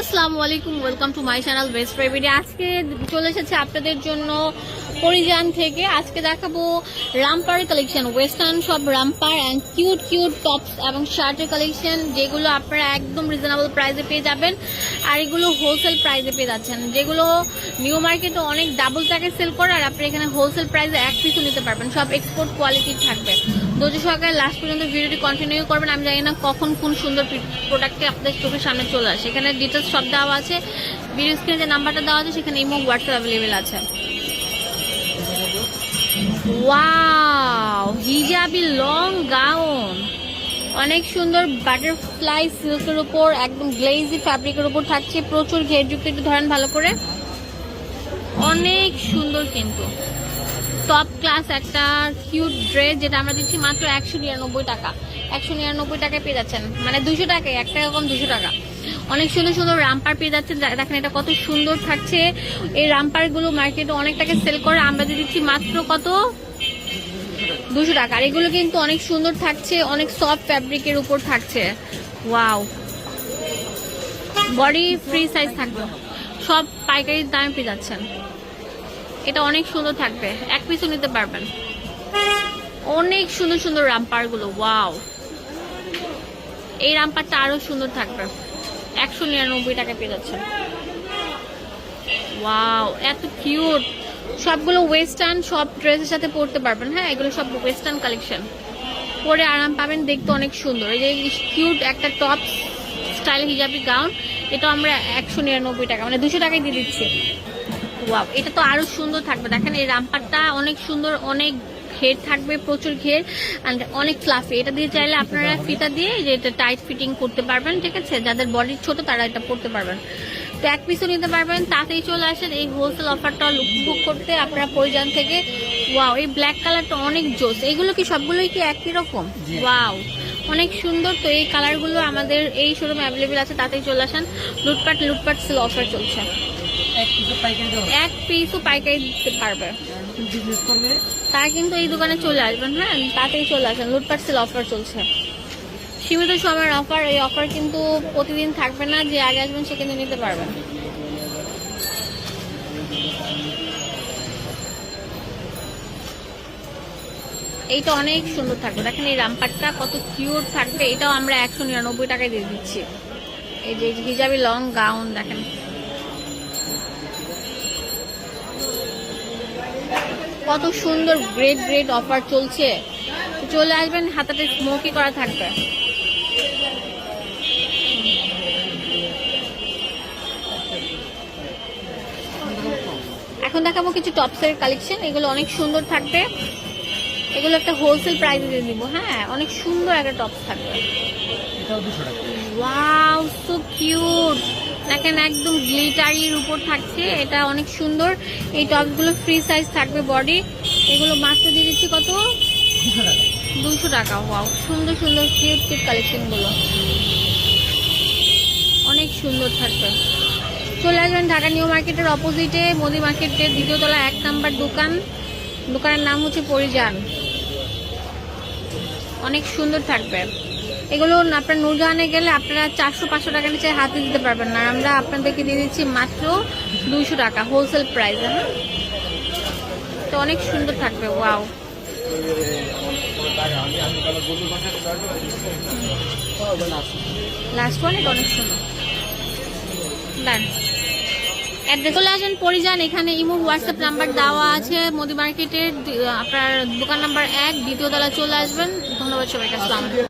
আসসালামু আলাইকুম, welcome to my channel best private. আজকে চলে এসেছে আপনাদের জন্য পরিজান থেকে। আজকে দেখাবো রামপার কালেকশন, ওয়েস্টার্ন সব romper and cute cute tops এবং শার্টের কালেকশন, যেগুলো আপনারা একদম রিজনেবল প্রাইসে পেয়ে যাবেন। আর এগুলো হোলসেল প্রাইসে পেয়ে যাচ্ছেন, যেগুলো নিউ মার্কেটে অনেক ডাবল টাকায় সেল করে, আর আপনি এখানে হোলসেল প্রাইসে এক পিসও নিতে পারবেন। সব এক্সপোর্ট কোয়ালিটির থাকবে। ধৈর্য সহকারে লাস্ট পর্যন্ত ভিডিওটি কন্টিনিউ করবেন। আমি জানি না কখন কোন সুন্দর প্রোডাক্টটি আপনাদের চোখের সামনে চলে আসে। এখানে ডিটেলস সব দেওয়া আছে, ভিডিও স্ক্রিনে যে নাম্বারটা দেওয়া আছে সেখানে ইমো হোয়াটসঅ্যাপ অ্যাভেলেবেল আছে। ওয়াও, হিজাবি লং গাউন, অনেক সুন্দর বাটারফ্লাই সিল্কের উপর একদম গ্লেজি ফ্যাব্রিকের উপর থাকছে, প্রচুর ঘেরযুক্ত। একটু ধরেন ভালো করে, অনেক সুন্দর কিন্তু টপ ক্লাস একটা কিউট ড্রেস, যেটা আমরা দিচ্ছি মাত্র 199 টাকা। 199 টাকায় পেয়ে যাচ্ছেন, মানে 200 টাকায়, 1 টাকা কম 200 টাকা। অনেক সুন্দর সুন্দর রামপার পেয়ে যাচ্ছেন। দেখেন এটা কত সুন্দর থাকছে। এই রামপার গুলো মার্কেটে অনেক টাকা সেল করে, আমরা দিয়ে দিচ্ছি মাত্র কত 200 টাকা। আর এগুলো কিন্তু অনেক সুন্দর থাকছে, অনেক সফট ফ্যাব্রিকের উপর থাকছে। ওয়াও, বডি ফ্রি সাইজ থাকবে, সব পাইকারি দামে পেয়ে যাচ্ছেন। এটা অনেক সুন্দর থাকবে, এক পিসও নিতে পারবেন। অনেক সুন্দর সুন্দর রামপার গুলো। ওয়াও, এই রামপারটা আরো সুন্দর থাকবে, 199 টাকা পেয়ে যাচ্ছে। ওয়াও, এত কিউট। সবগুলো ওয়েস্টার্ন, সব ড্রেসের সাথে পরতে পারবেন। হ্যাঁ, এগুলো সব ওয়েস্টার্ন কালেকশন, পরে আরাম পাবেন, দেখতে অনেক সুন্দর। এই যে কিউট একটা টপ স্টাইল হিজাবি গাউন, এটা আমরা 199 টাকা, মানে 200 টাকায় দিয়ে দিচ্ছি। ওয়াও, এটা তো আরো সুন্দর থাকবে। দেখেন এই রামপারটা অনেক সুন্দর, অনেক ঘের থাকবে, প্রচুর ঘের, অ্যান্ড অনেক ফ্লাফি। এটা দিয়ে চাইলে আপনারা ফিতা দিয়ে যে এটা টাইট ফিটিং করতে পারবেন, ঠিক আছে? যাদের বডি ছোট তারা এটা পরতে পারবেন। তো এক পিসও নিতে পারবেন। তাতেই চলে আসেন এই হোলসেল অফারটা উপভোগ করতে আপনারা পরিজান থেকে। ওয়াও, এই ব্ল্যাক কালারটা অনেক জোস। এইগুলো কি সবগুলোই কি একই রকম? ওয়াও, অনেক সুন্দর। তো এই কালারগুলো আমাদের এই শোরুমে অ্যাভেলেবেল আছে, তাতেই চলে আসেন। লুটপাট সেল অফার চলছে, এক পিসও পাইকারি দিতে পারবে তারা কিন্তু এই দোকানে চলে আসবেন। হ্যাঁ, তাতেই চলে আসেন। লুটপাট সেল অফার চলছে, সীমিত সময়ের অফার। এই অফার কিন্তু প্রতিদিন থাকবে না, যে আগে আসবেন সে কিন্তু নিতে পারবেন। এইটা অনেক সুন্দর থাকবে। দেখেন এই রামপারটা কত কিউট থাকবে। এটাও আমরা 199 টাকায় দিয়ে দিচ্ছি। এই যে হিজাবি লং গাউন, দেখেন কত সুন্দর। গ্রেট গ্রেট অফার চলছে, চলে আসবেন। হাতাতে স্মোকি করা থাকবে। এখন দেখাবো কিছু টপসের কালেকশন, এগুলো অনেক সুন্দর থাকবে। এগুলো একটা হোলসেল প্রাইসে দিয়ে দিব। হ্যাঁ, অনেক সুন্দর একটা টপস থাকবে। Wow, so cute. দেখেন একদম গ্লিটারির উপর থাকছে, এটা অনেক সুন্দর। এই টপসগুলো ফ্রি সাইজ থাকবে বডি। এগুলো মাত্র দিয়ে দিচ্ছি কত? 200 টাকা। ওয়াও, সুন্দর সুন্দর কিউট কিউট কালেকশনগুলো অনেক সুন্দর থাকবে। চলে আসবেন ঢাকা নিউ মার্কেটের অপোজিটে মোদি মার্কেটের 2য় তলা 1 নাম্বার দোকান। দোকানের নাম হচ্ছে পরিজান। অনেক সুন্দর থাকবে এগুলো। আপনার নূরজাহানে গেলে আপনারা 400-500 টাকা নিচে হাতে দিতে পারবেন না, আমরা আপনাদেরকে দিয়ে দিচ্ছি মাত্র 200 টাকা হোলসেল প্রাইসে। হ্যাঁ, তো অনেক সুন্দর থাকবে। ওয়াও, লাস্ট ওয়ান, এটা অনেক সুন্দর। ডান, অ্যাড্রেস চলে আসেন পরিজান। এখানে ইমো হোয়াটসঅ্যাপ নাম্বার দেওয়া আছে। মোদি মার্কেটের আপনার দোকান নাম্বার 1, 2য় তলা চলে আসবেন। ধন্যবাদ সবাইকে, আসসালামু আলাইকুম।